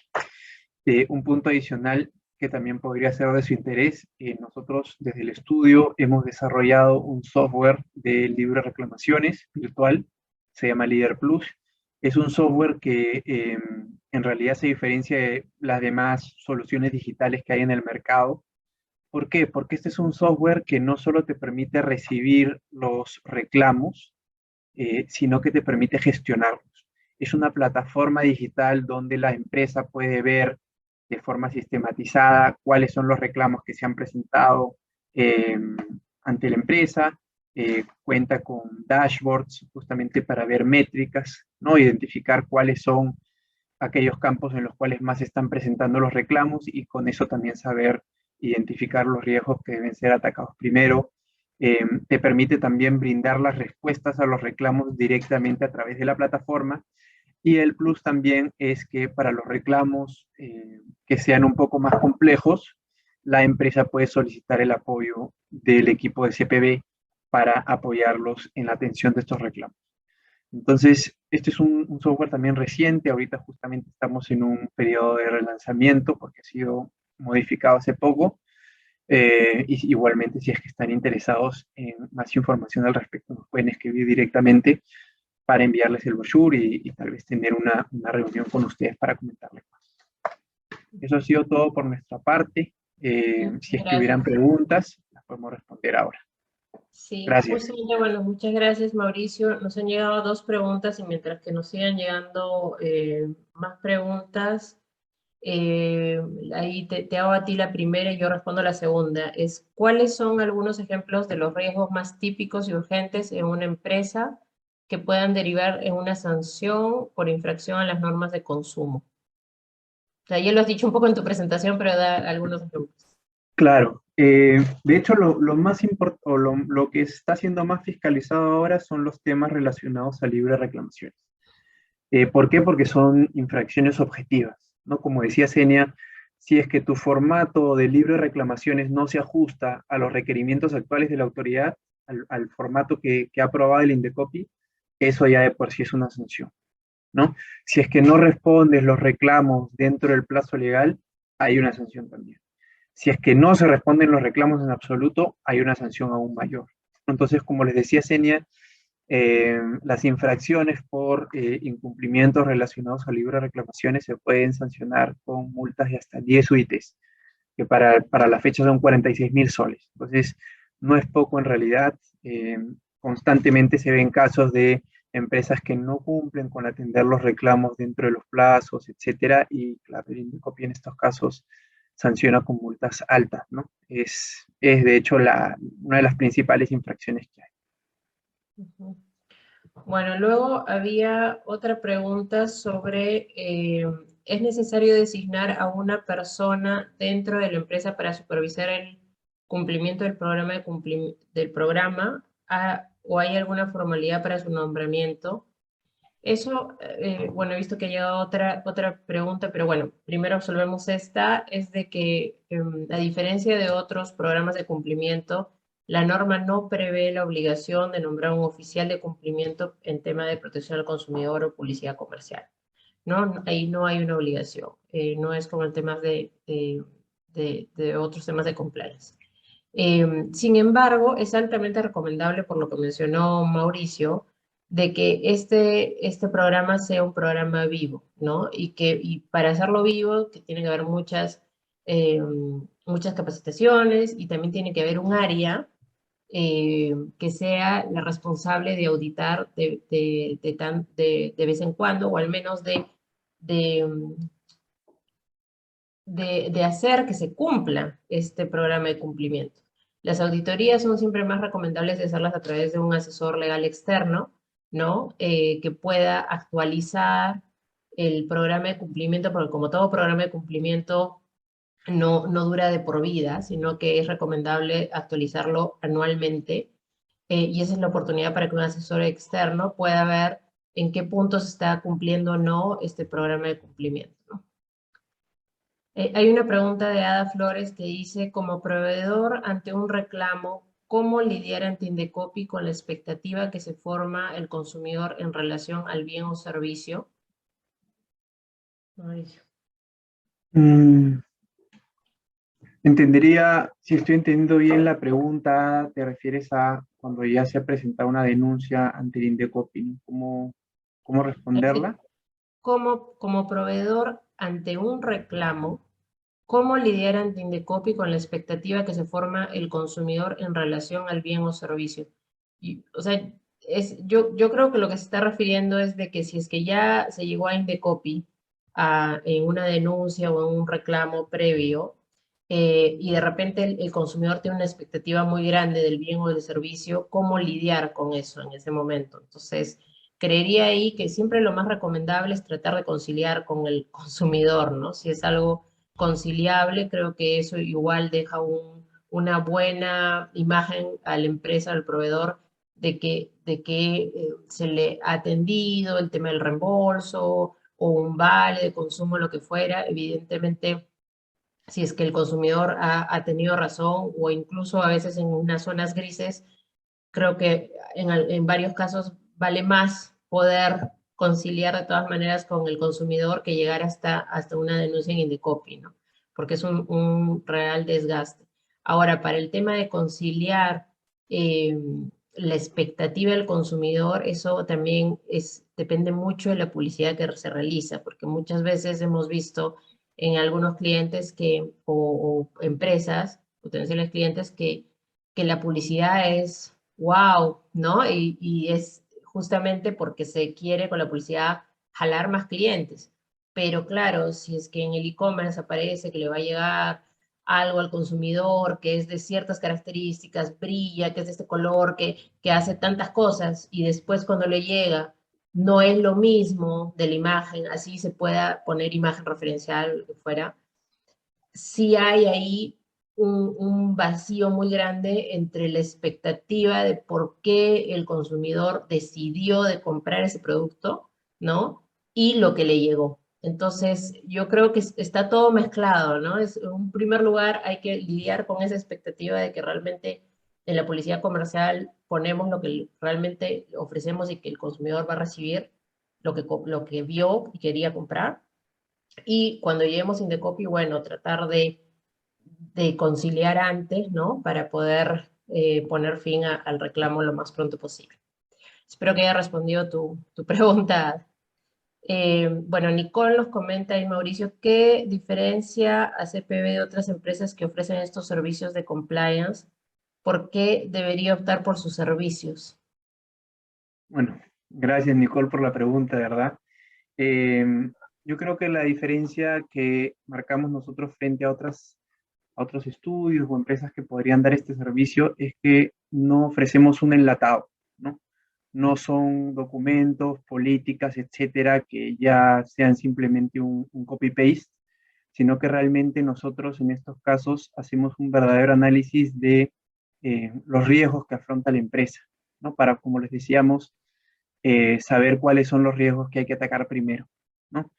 Un punto adicional que también podría ser de su interés, nosotros desde el estudio hemos desarrollado un software de libre reclamaciones virtual, se llama Líder Plus. Es un software que en realidad se diferencia de las demás soluciones digitales que hay en el mercado. ¿Por qué? Porque este es un software que no solo te permite recibir los reclamos, sino que te permite gestionarlos. Es una plataforma digital donde la empresa puede ver de forma sistematizada cuáles son los reclamos que se han presentado ante la empresa. Cuenta con dashboards justamente para ver métricas, ¿no? Identificar cuáles son aquellos campos en los cuales más se están presentando los reclamos, y con eso también saber identificar los riesgos que deben ser atacados primero. Te permite también brindar las respuestas a los reclamos directamente a través de la plataforma. Y el plus también es que para los reclamos que sean un poco más complejos, la empresa puede solicitar el apoyo del equipo de CPB para apoyarlos en la atención de estos reclamos. Entonces, este es un software también reciente. Ahorita justamente estamos en un periodo de relanzamiento porque ha sido modificado hace poco. Y igualmente, si es que están interesados en más información al respecto, nos pueden escribir directamente para enviarles el brochure y tal vez tener una reunión con ustedes para comentarles más. Eso ha sido todo por nuestra parte. Si es que hubieran preguntas, las podemos responder ahora. Sí, Gracias. justamente, bueno, muchas gracias, Mauricio. Nos han llegado 2 preguntas, y mientras que nos sigan llegando más preguntas, ahí te hago a ti la primera y yo respondo la segunda. ¿Cuáles son algunos ejemplos de los riesgos más típicos y urgentes en una empresa que puedan derivar en una sanción por infracción a las normas de consumo? O sea, ya lo has dicho un poco en tu presentación, pero da algunos ejemplos. Claro. De hecho, lo más importante, o lo que está siendo más fiscalizado ahora son los temas relacionados a libre reclamaciones. ¿Por qué? Porque son infracciones objetivas, ¿no? Como decía Senia, si es que tu formato de libre reclamaciones no se ajusta a los requerimientos actuales de la autoridad, al formato que ha aprobado el Indecopi, eso ya de por sí es una sanción, ¿no? Si es que no respondes los reclamos dentro del plazo legal, hay una sanción también. Si es que no se responden los reclamos en absoluto, hay una sanción aún mayor. Entonces, como les decía Senia, las infracciones por incumplimientos relacionados a libre reclamaciones se pueden sancionar con multas de hasta 10 UITs, que para la fecha son 46.000 soles. Entonces, no es poco en realidad. Constantemente se ven casos de empresas que no cumplen con atender los reclamos dentro de los plazos, etcétera, y claro, el Indecopi en estos casos sanciona con multas altas, ¿no? Es de hecho una de las principales infracciones que hay. Ujú. Bueno, luego había otra pregunta sobre, ¿es necesario designar a una persona dentro de la empresa para supervisar el cumplimiento del programa, del programa o hay alguna formalidad para su nombramiento? Eso, bueno, he visto que ha llegado otra pregunta, pero bueno, primero resolvemos esta, es de que a diferencia de otros programas de cumplimiento, la norma no prevé la obligación de nombrar un oficial de cumplimiento en tema de protección al consumidor o publicidad comercial, ¿no? Ahí no hay una obligación, no es como el tema de otros temas de compliance. Sin embargo, es altamente recomendable, por lo que mencionó Mauricio, de que este programa sea un programa vivo, ¿no? Y para hacerlo vivo, que tiene que haber eh, muchas capacitaciones y también tiene que haber un área que sea la responsable de auditar de vez en cuando, o al menos de, de hacer que se cumpla este programa de cumplimiento. Las auditorías son siempre más recomendables de hacerlas a través de un asesor legal externo, ¿no? Que pueda actualizar el programa de cumplimiento, porque como todo programa de cumplimiento no dura de por vida, sino que es recomendable actualizarlo anualmente. Y esa es la oportunidad para que un asesor externo pueda ver en qué puntos está cumpliendo o no este programa de cumplimiento, ¿no? Hay una pregunta de Ada Flores que dice, como proveedor ante un reclamo, ¿cómo lidiar ante Indecopi con la expectativa que se forma el consumidor en relación al bien o servicio? Ay, Mm, entendería, si estoy entendiendo bien la pregunta, te refieres a cuando ya se ha presentado una denuncia ante el Indecopi, ¿no? ¿Cómo responderla? como proveedor ante un reclamo, ¿cómo lidiar ante Indecopi con la expectativa que se forma el consumidor en relación al bien o servicio? Y, o sea, yo creo que lo que se está refiriendo es de que si es que ya se llegó a Indecopi en una denuncia o en un reclamo previo, y de repente el consumidor tiene una expectativa muy grande del bien o del servicio, ¿cómo lidiar con eso en ese momento? Entonces, creería ahí que siempre lo más recomendable es tratar de conciliar con el consumidor, ¿no? Si es algo conciliable, creo que eso igual deja una buena imagen a la empresa, al proveedor, de que se le ha atendido el tema del reembolso o un vale de consumo, lo que fuera. Evidentemente, si es que el consumidor ha tenido razón o incluso a veces en unas zonas grises, creo que en varios casos vale más poder conciliar de todas maneras con el consumidor que llegar hasta una denuncia en Indecopi, ¿no? Porque es un real desgaste. Ahora, para el tema de conciliar eh, la expectativa del consumidor, eso también depende mucho de la publicidad que se realiza, porque muchas veces hemos visto en algunos clientes o empresas, potenciales clientes, que la publicidad es wow, ¿no? Y es justamente porque se quiere con la publicidad jalar más clientes. Pero claro, si es que en el e-commerce aparece que le va a llegar algo al consumidor que es de ciertas características, brilla, que es de este color, que hace tantas cosas, y después cuando le llega no es lo mismo de la imagen, así se pueda poner imagen referencial, lo que fuera, sí hay ahí un vacío muy grande entre la expectativa de por qué el consumidor decidió de comprar ese producto, ¿no? Y lo que le llegó. Entonces, yo creo que está todo mezclado, ¿no? En un primer lugar, hay que lidiar con esa expectativa de que realmente en la publicidad comercial ponemos lo que realmente ofrecemos y que el consumidor va a recibir lo que vio y quería comprar. Y cuando lleguemos a Indecopy, bueno, tratar de conciliar antes, ¿no? Para poder poner fin al reclamo lo más pronto posible. Espero que haya respondido tu pregunta. Bueno, Nicole nos comenta y Mauricio, ¿qué diferencia a CPB de otras empresas que ofrecen estos servicios de compliance? ¿Por qué debería optar por sus servicios? Bueno, gracias Nicole por la pregunta, de verdad. Eh, Yo creo que la diferencia que marcamos nosotros frente a otros estudios o empresas que podrían dar este servicio es que no ofrecemos un enlatado, ¿no? No son documentos, políticas, etcétera, que ya sean simplemente un copy-paste, sino que realmente nosotros en estos casos hacemos un verdadero análisis de los riesgos que afronta la empresa, ¿no? Para, como les decíamos, saber cuáles son los riesgos que hay que atacar primero, ¿no?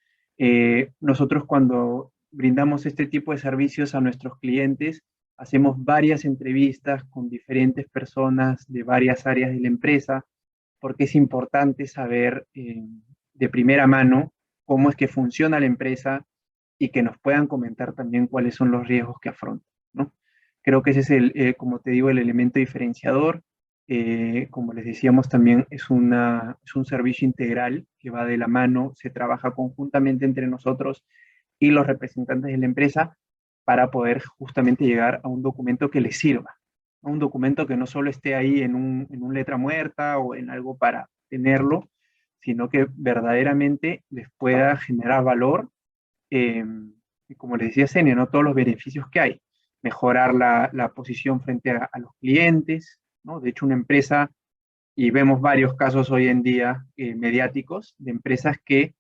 Nosotros cuando brindamos este tipo de servicios a nuestros clientes, hacemos varias entrevistas con diferentes personas de varias áreas de la empresa, porque es importante saber de primera mano cómo es que funciona la empresa y que nos puedan comentar también cuáles son los riesgos que afrontan, ¿no? Creo que ese es como te digo, el elemento diferenciador. Como les decíamos, también es un servicio integral que va de la mano, se trabaja conjuntamente entre nosotros y los representantes de la empresa para poder justamente llegar a un documento que les sirva, a un documento que no solo esté ahí en un letra muerta o en algo para tenerlo, sino que verdaderamente les pueda generar valor, eh, y como les decía Senia, ¿no? Todos los beneficios que hay, mejorar la posición frente a los clientes, ¿no? De hecho, una empresa, y vemos varios casos hoy en día mediáticos de empresas que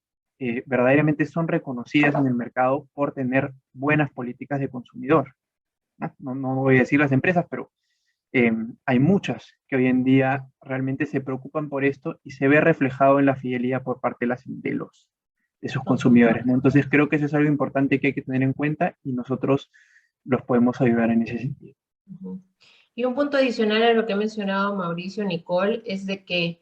verdaderamente son reconocidas en el mercado por tener buenas políticas de consumidor, ¿no? No voy a decir las empresas, pero hay muchas que hoy en día realmente se preocupan por esto y se ve reflejado en la fidelidad por parte de sus Ujú, consumidores, ¿no? Entonces creo que eso es algo importante que hay que tener en cuenta y nosotros los podemos ayudar en ese sentido. ujú. Y un punto adicional a lo que ha mencionado Mauricio, Nicole, es de que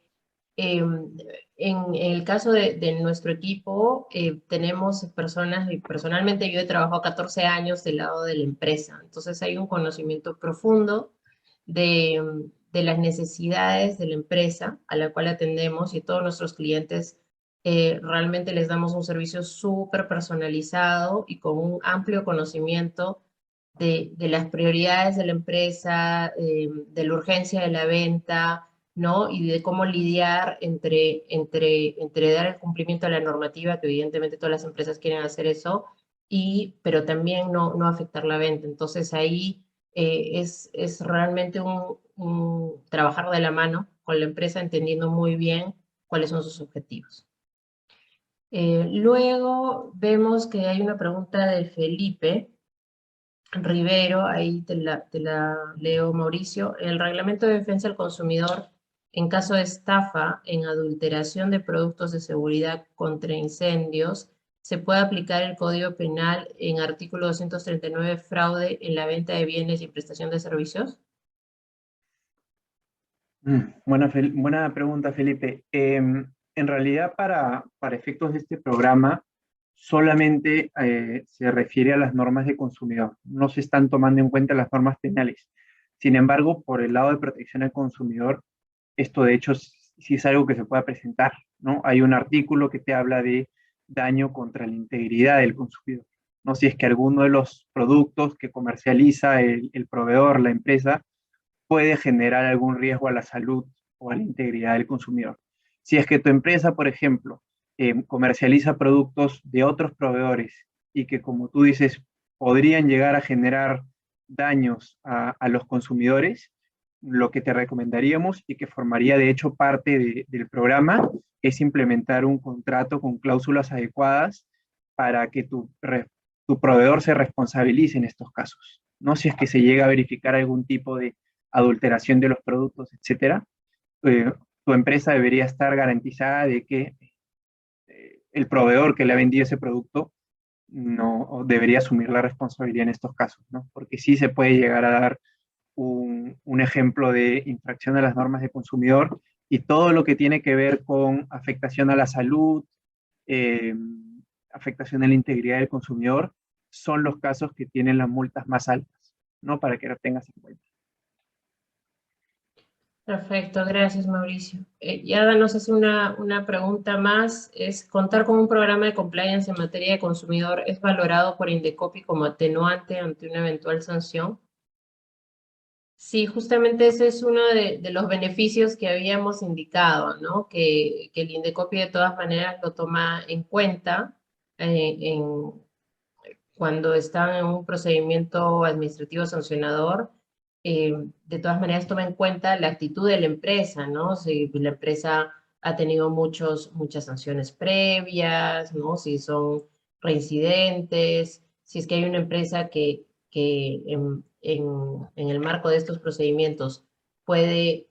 en el caso de nuestro equipo, tenemos personas, y personalmente yo he trabajado 14 años del lado de la empresa, entonces hay un conocimiento profundo de las necesidades de la empresa a la cual atendemos y todos nuestros clientes realmente les damos un servicio súper personalizado y con un amplio conocimiento de las prioridades de la empresa, de la urgencia de la venta, ¿no? Y de cómo lidiar entre dar el cumplimiento a la normativa, que evidentemente todas las empresas quieren hacer eso, pero también no afectar la venta. Entonces ahí es realmente un trabajar de la mano con la empresa, entendiendo muy bien cuáles son sus objetivos. Luego vemos que hay una pregunta de Felipe Rivero, ahí te la leo, Mauricio. El Reglamento de Defensa del Consumidor, en caso de estafa en adulteración de productos de seguridad contra incendios, ¿se puede aplicar el Código Penal en artículo 239, fraude en la venta de bienes y prestación de servicios? Buena pregunta, Felipe. En realidad, para efectos de este programa, solamente se refiere a las normas de consumidor. No se están tomando en cuenta las normas penales. Sin embargo, por el lado de protección al consumidor, esto de hecho sí es algo que se puede presentar, ¿no? Hay un artículo que te habla de daño contra la integridad del consumidor, ¿no? Si es que alguno de los productos que comercializa el proveedor, la empresa, puede generar algún riesgo a la salud o a la integridad del consumidor. Si es que tu empresa, por ejemplo, comercializa productos de otros proveedores y que, como tú dices, podrían llegar a generar daños a los consumidores, lo que te recomendaríamos y que formaría de hecho parte del programa es implementar un contrato con cláusulas adecuadas para que tu proveedor se responsabilice en estos casos, ¿no? Si es que se llega a verificar algún tipo de adulteración de los productos, etcétera, tu empresa debería estar garantizada de que el proveedor que le ha vendido ese producto no debería asumir la responsabilidad en estos casos, ¿no? Porque sí se puede llegar a dar un ejemplo de infracción a las normas de consumidor y todo lo que tiene que ver con afectación a la salud, eh, afectación a la integridad del consumidor, son los casos que tienen las multas más altas, ¿no? Para que lo tengas en cuenta. Perfecto, gracias Mauricio. Y Ada nos hace una pregunta más, es ¿contar con un programa de compliance en materia de consumidor es valorado por Indecopi como atenuante ante una eventual sanción? Sí, justamente ese es uno de los beneficios que habíamos indicado, ¿no? Que el Indecopi de todas maneras lo toma en cuenta cuando están en un procedimiento administrativo sancionador, de todas maneras toma en cuenta la actitud de la empresa, ¿no? Si la empresa ha tenido muchas sanciones previas, ¿no? Si son reincidentes, si es que hay una empresa que en el marco de estos procedimientos puede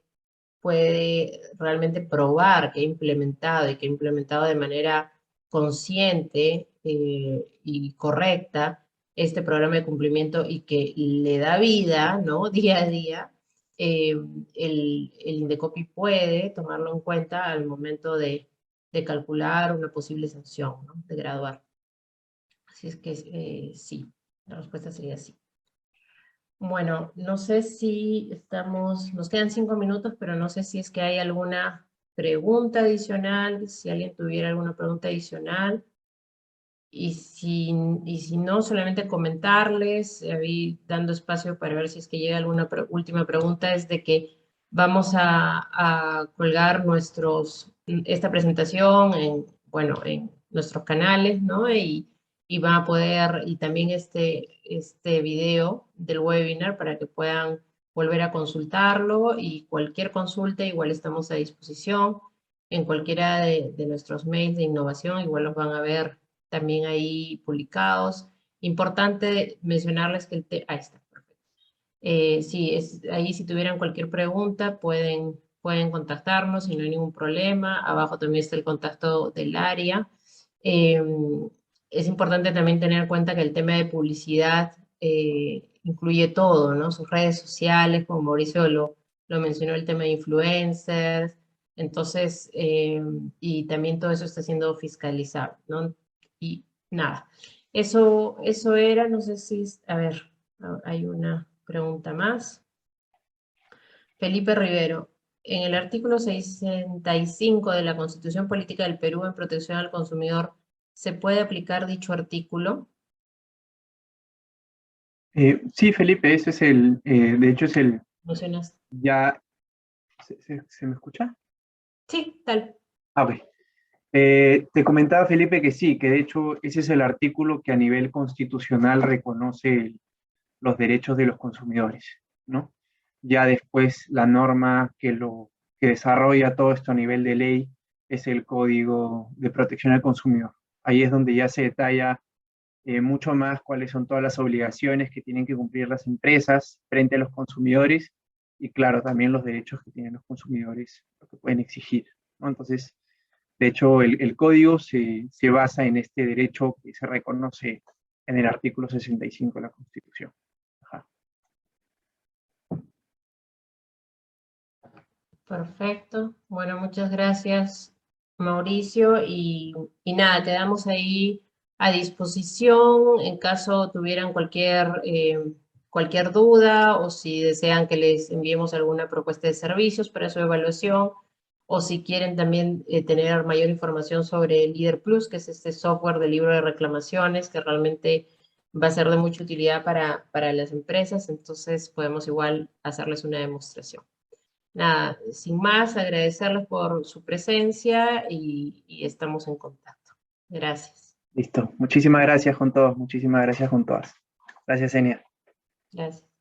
realmente probar que ha implementado y que ha implementado de manera consciente y correcta este programa de cumplimiento y que le da vida, ¿no? Día a día, eh, el Indecopi puede tomarlo en cuenta al momento de calcular una posible sanción, ¿no? De graduar. Así es que sí, la respuesta sería sí. Bueno, no sé si nos quedan 5 minutos, pero no sé si es que hay alguna pregunta adicional, si alguien tuviera alguna pregunta adicional. Y si no, solamente comentarles, ahí dando espacio para ver si es que llega alguna última pregunta, es de que vamos a colgar esta presentación bueno, en nuestros canales, ¿no? Y van a poder, y también este video del webinar para que puedan volver a consultarlo y cualquier consulta igual estamos a disposición en cualquiera de nuestros mails de innovación, igual los van a ver también ahí publicados. Importante mencionarles que ahí está, perfecto. Sí, ahí si tuvieran cualquier pregunta pueden contactarnos y no hay ningún problema. Abajo también está el contacto del área. Eh, es importante también tener en cuenta que el tema de publicidad incluye todo, ¿no? Sus redes sociales, como Mauricio lo mencionó, el tema de influencers. Entonces, y también todo eso está siendo fiscalizado, ¿no? Y nada, eso era, no sé si, a ver, hay una pregunta más. Felipe Rivero, en el artículo 65 de la Constitución Política del Perú en protección al consumidor, ¿se puede aplicar dicho artículo? Sí, Felipe, ese es de hecho es ¿Mencionas? ya, ¿se me escucha? Sí, tal. Ah, ok. Te comentaba, Felipe, que sí, que de hecho ese es el artículo que a nivel constitucional reconoce los derechos de los consumidores, ¿no? Ya después la norma que desarrolla todo esto a nivel de ley es el Código de Protección al Consumidor. Ahí es donde ya se detalla mucho más cuáles son todas las obligaciones que tienen que cumplir las empresas frente a los consumidores y claro, también los derechos que tienen los consumidores, lo que pueden exigir, ¿no? Entonces, de hecho, el código se basa en este derecho que se reconoce en el artículo 65 de la Constitución. Ajá. Perfecto. Bueno, muchas gracias, Mauricio. Y nada, quedamos ahí a disposición en caso tuvieran cualquier duda o si desean que les enviemos alguna propuesta de servicios para su evaluación o si quieren también tener mayor información sobre el Líder Plus, que es este software de libro de reclamaciones que realmente va a ser de mucha utilidad para las empresas. Entonces podemos igual hacerles una demostración. Nada, sin más, agradecerles por su presencia y estamos en contacto. Gracias. Listo. Muchísimas gracias con todos. Muchísimas gracias con todas. Gracias, Enia. Gracias.